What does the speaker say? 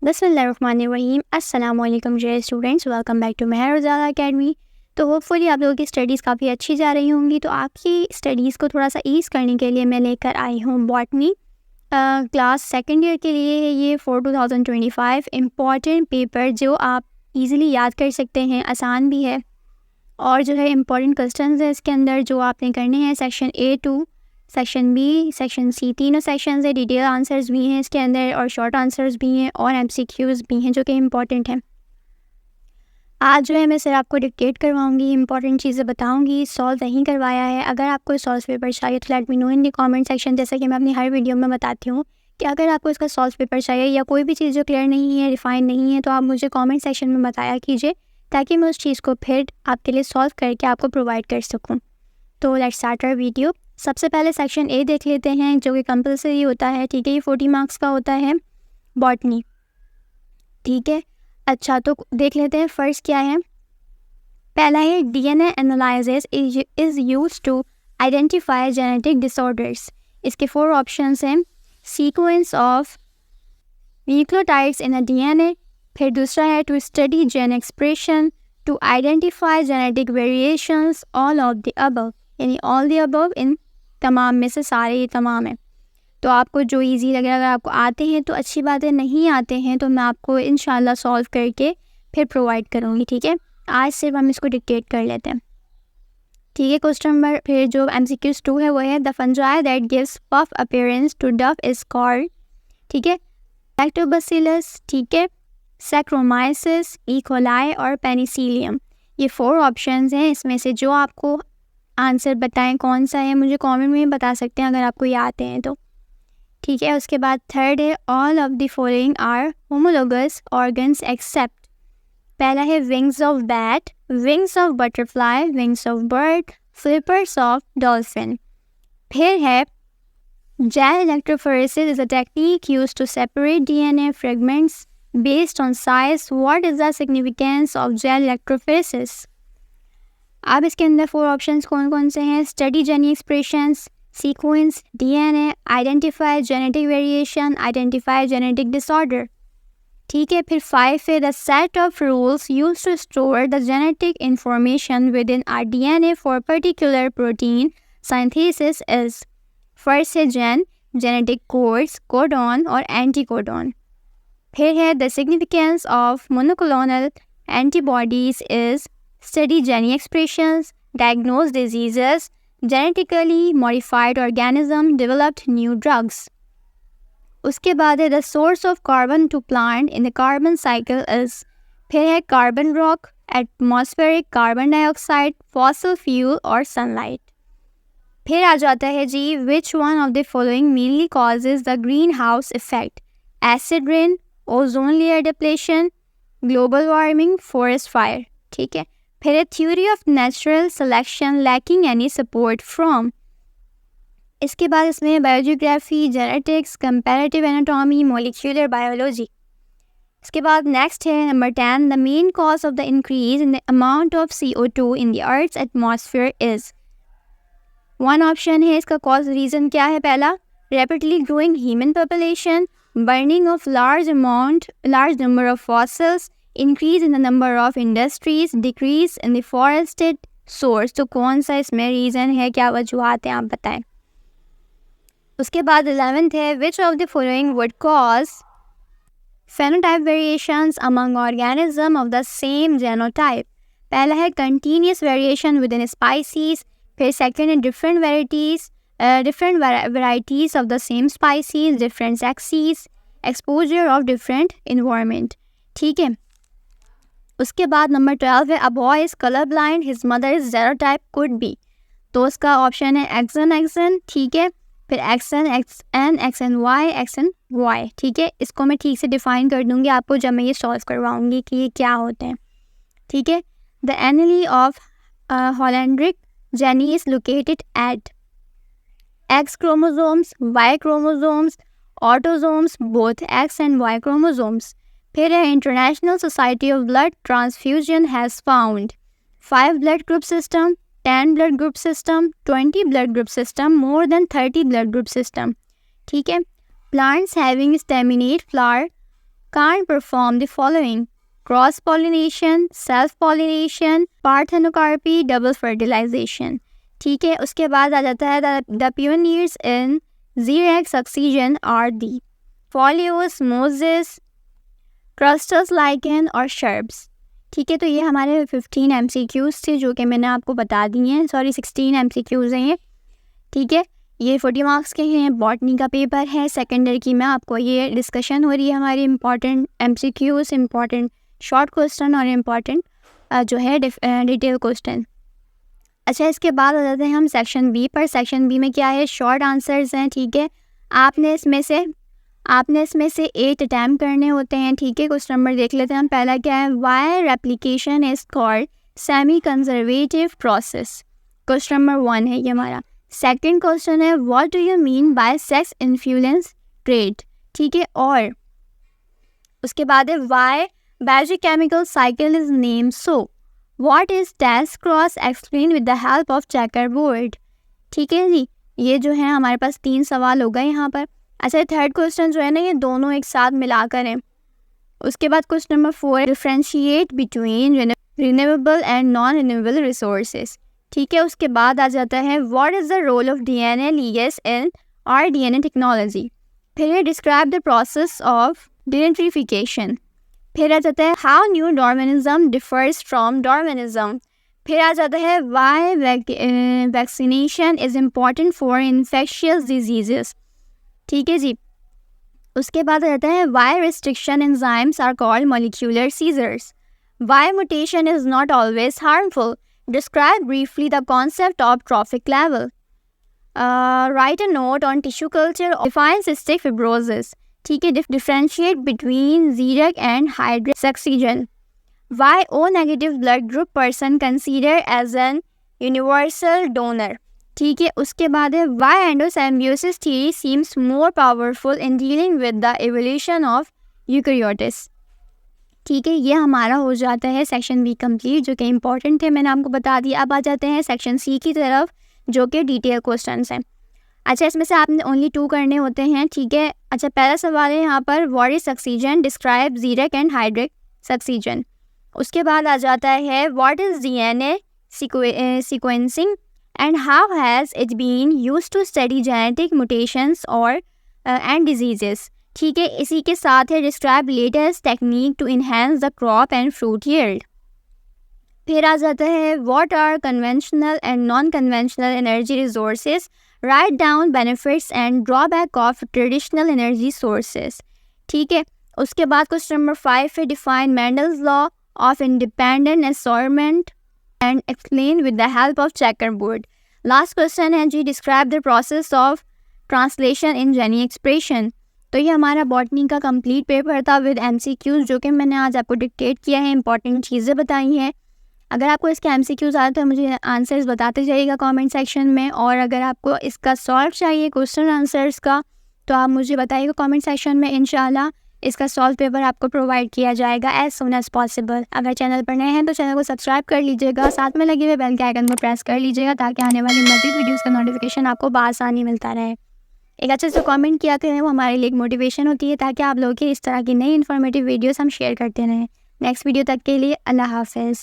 बिस्मिल्लाहिर्रहमानिर्रहीम। अस्सलाम वालेकुम dear students, welcome back to Mehar Ujala academy. तो होपफुली आप लोगों की स्टडीज़ काफ़ी अच्छी जा रही होंगी। तो आपकी स्टडीज़ को थोड़ा सा ईज़ करने के लिए मैं लेकर आई हूँ बॉटनी क्लास सेकंड ईयर के लिए। ये फॉर 2025 इम्पॉर्टेंट पेपर जो आप इजीली याद कर सकते हैं, आसान भी है और जो है इम्पॉर्टेंट क्वेश्चंस है इसके अंदर जो आपने करने हैं। Section A2, section B, section C, तीनों सेक्शन है। डिटेल आंसर्स भी हैं इसके अंदर और शॉर्ट आंसर्स भी हैं और MCQs भी हैं जो कि इम्पॉर्टेंट हैं। आज जो है मैं सिर्फ आपको डिक्टेट करवाऊंगी, इंपॉर्टेंट चीज़ें बताऊंगी, सॉल्व नहीं करवाया है। अगर आपको सॉल्व पेपर चाहिए तो let me know in the comment section. जैसा कि मैं अपनी हर वीडियो में बताती हूँ कि अगर आपको इसका सॉल्व पेपर चाहिए या कोई भी चीज़ जो क्लियर नहीं है, रिफाइन नहीं है, तो आप मुझे कमेंट सेक्शन में बताया कीजिए ताकि मैं उस चीज़ को फिर आपके लिए सॉल्व करके आपको प्रोवाइड कर सकूँ। तो लेट्स स्टार्ट आवर वीडियो। सबसे पहले सेक्शन A देख लेते हैं जो कि कंपलसरी होता है। ठीक है, ये 40 मार्क्स का होता है, बॉटनी। ठीक है, अच्छा तो देख लेते हैं फर्स्ट क्या है। पहला है DNA analysis is used to identify genetic disorders. इसके 4 ऑप्शंस हैं। Sequence of nucleotides in a DNA। फिर दूसरा है to study gene expression, to identify genetic variations, all of the above, यानी ऑल द अबव इन तमाम में से सारे ये तमाम हैं। तो आपको जो इजी लगे, अगर आपको आते हैं तो अच्छी बात है, नहीं आते हैं तो मैं आपको इंशाल्लाह सॉल्व करके फिर प्रोवाइड करूँगी। ठीक है, आज सिर्फ हम इसको डिक्टेट कर लेते हैं। ठीक है, क्वेश्चन नंबर फिर जो MCQs 2 है वो है the fungi that gives puff appearance to dough is called. ठीक है, लैक्टोबैसिलस, ठीक है, सैक्रोमाइसिस, ई कोलाई और पेनिसिलियम। ये 4 ऑप्शंस हैं। इसमें से जो आपको आंसर बताएं कौन सा है, मुझे कमेंट में बता सकते हैं अगर आपको ये आते हैं तो। ठीक है, उसके बाद थर्ड है all of the following are homologous organs except. पहला है wings of bat, wings of butterfly, wings of bird, flippers of dolphin. फिर है gel electrophoresis is a technique used to separate DNA fragments based on size. What is the significance of gel electrophoresis. अब इसके अंदर 4 options कौन कौन से हैं। Study gene expressions, sequence DNA, identify genetic variation, identify genetic disorder. ठीक है, फिर 5 है the set of rules used to store the genetic information within R DNA for particular protein synthesis is. First है genetic codes, codon और anticodon. फिर है the significance of monoclonal antibodies is study gene expressions, diagnose diseases, genetically modified organism developed new drugs. उसके बाद है the source of carbon to plant in the carbon cycle is. फिर है carbon rock, atmospheric carbon dioxide, fossil fuel और sunlight. फिर आ जाता है जी which one of the following mainly causes the green house effect. Acid rain, ozone layer depletion, global warming, forest fire. ठीक है, फिर है theory of natural selection lacking any support from. इसके बाद इसमें biogeography, genetics, comparative anatomy, molecular biology. इसके बाद next है number 10 the main cause of the increase in the amount of CO2 in the earth's atmosphere is. 1 option है इसका cause reason क्या है। पहला, rapidly growing human population, burning of large number of fossils, increase in the number of industries, decrease in the forested source. तो कौन सा इसमें reason है, क्या वजूहत हैं, आप बताएं। उसके बाद 11th है which of the following would cause phenotype variations among organism of the same genotype. पहला है continuous variation within species. फिर सेकेंड है different varieties of the same species, different sexes, exposure of different environment. ठीक है, उसके बाद number 12 है a boy is colour blind, his mother is genotype could be. तो उसका ऑप्शन है एक्सन। ठीक है, फिर XN, ठीक है, इसको मैं ठीक से डिफाइन कर दूंगी आपको जब मैं ये सॉल्व करवाऊंगी कि ये क्या होते हैं। ठीक है, the only of holandric gene is located at X chromosomes, Y chromosomes, autosomes, both X and Y chromosomes. फिर है international society of blood transfusion has found 5 blood group system, 10 blood group system, 20 blood group system, more than 30 blood group system. ठीक है, plants having staminate flower can't perform the following: cross pollination, self pollination, parthenocarpy, double fertilization. ठीक है, उसके बाद आ जाता है the pioneers in xerarch succession are the foliose, mosses, crustose lichen और शर्ब्स। ठीक है, तो ये हमारे 15 MCQs थे जो कि मैंने आपको बता दिए हैं, सॉरी 16 MCQs हैं ये। ठीक है, ये 40 मार्क्स के हैं, बॉटनी का पेपर है, सेकेंडरी की में आपको ये डिस्कशन हो रही है हमारी important MCQs, important short question और इम्पॉर्टेंट जो है डिटेल क्वेश्चन। अच्छा, इसके बाद आ जाते हैं हम सेक्शन बी पर। सेक्शन बी में क्या है, शॉर्ट आंसर्स हैं। ठीक है, आपने इसमें से 8 अटैम्प्ट करने होते हैं। ठीक है, क्वेश्चन नंबर देख लेते हैं हम। पहला क्या है, why replication is called semi conservative process. Question number 1 है ये हमारा। सेकंड क्वेश्चन है, what do you mean by sex influence trait. ठीक है, और उसके बाद है why biochemical cycle is name so. What is test cross explain with the help of checker board. ठीक है जी, ये जो है हमारे पास 3 सवाल हो गए यहाँ पर। अच्छा, थर्ड क्वेश्चन जो है ना, ये दोनों एक साथ मिलाकर हैं। उसके बाद question number 4, differentiate between renewable and non renewable resources. ठीक है, उसके बाद आ जाता है what is the role of DNA LES in rDNA technology. फिर describe the process of denitrification. फिर आ जाता है how new Darwinism differs from Darwinism. फिर आ जाता है why vaccination is important for infectious diseases. ठीक है जी, उसके बाद आ जाता है why restriction enzymes are called molecular scissors. Why mutation is not always harmful. Describe briefly the concept of trophic level. Write a note on tissue culture, define cystic fibrosis. ठीक है, differentiate between xerarch and hydrosuccession. Why O negative blood group person considered as an universal donor. ठीक है, उसके बाद है why endosymbiosis theory seems more powerful in dealing with the evolution of eukaryotes. ठीक है, ये हमारा हो जाता है सेक्शन बी कंप्लीट, जो कि इंपॉर्टेंट थे, मैंने आपको बता दिया। अब आ जाते हैं सेक्शन सी की तरफ, जो कि डिटेल क्वेश्चंस हैं। अच्छा, इसमें से आपने ओनली 2 करने होते हैं। ठीक है, अच्छा, पहला सवाल है यहाँ पर what is succession, describe xerarch and hydric succession. उसके बाद आ जाता है what is DNA sequencing and how has it been used to study genetic mutations और एंड डिजीजेस। ठीक है, इसी के साथ है describe latest technique to enhance the crop and fruit yield. फिर आ जाता है what are conventional and non conventional energy resources, write down benefits and drawback of traditional energy sources. ठीक है, उसके बाद क्वेश्चन नंबर 5 है define Mendel's law of independent assortment and explain with the help of checker board. Last question है जी describe the process of translation in gene expression. तो ये हमारा बॉटनी का कंप्लीट पेपर था विद MCQs, जो कि मैंने आज आपको डिक्टेट किया है, इंपॉर्टेंट चीज़ें बताई हैं। अगर आपको इसके MCQs आए तो मुझे आंसर्स बताते जाइएगा कमेंट सेक्शन में, और अगर आपको इसका सॉल्व चाहिए क्वेश्चन आंसर्स का तो आप मुझे बताइएगा कमेंट सेक्शन में। इंशाल्लाह इसका सॉल्व पेपर आपको प्रोवाइड किया जाएगा एज सून एज पॉसिबल। अगर चैनल पर नए हैं तो चैनल को सब्सक्राइब कर लीजिएगा, साथ में लगे हुए बेल के आइकन को प्रेस कर लीजिएगा ताकि आने वाली मज़ीद वीडियोज़ का नोटिफिकेशन आपको बआसानी मिलता रहे। एक अच्छे से कमेंट किया करें, वो हमारे लिए एक मोटिवेशन होती है ताकि आप लोग की इस तरह की नई इन्फॉर्मेटिव वीडियोस हम शेयर करते रहें। नेक्स्ट वीडियो तक के लिए अल्लाह हाफ़िज़।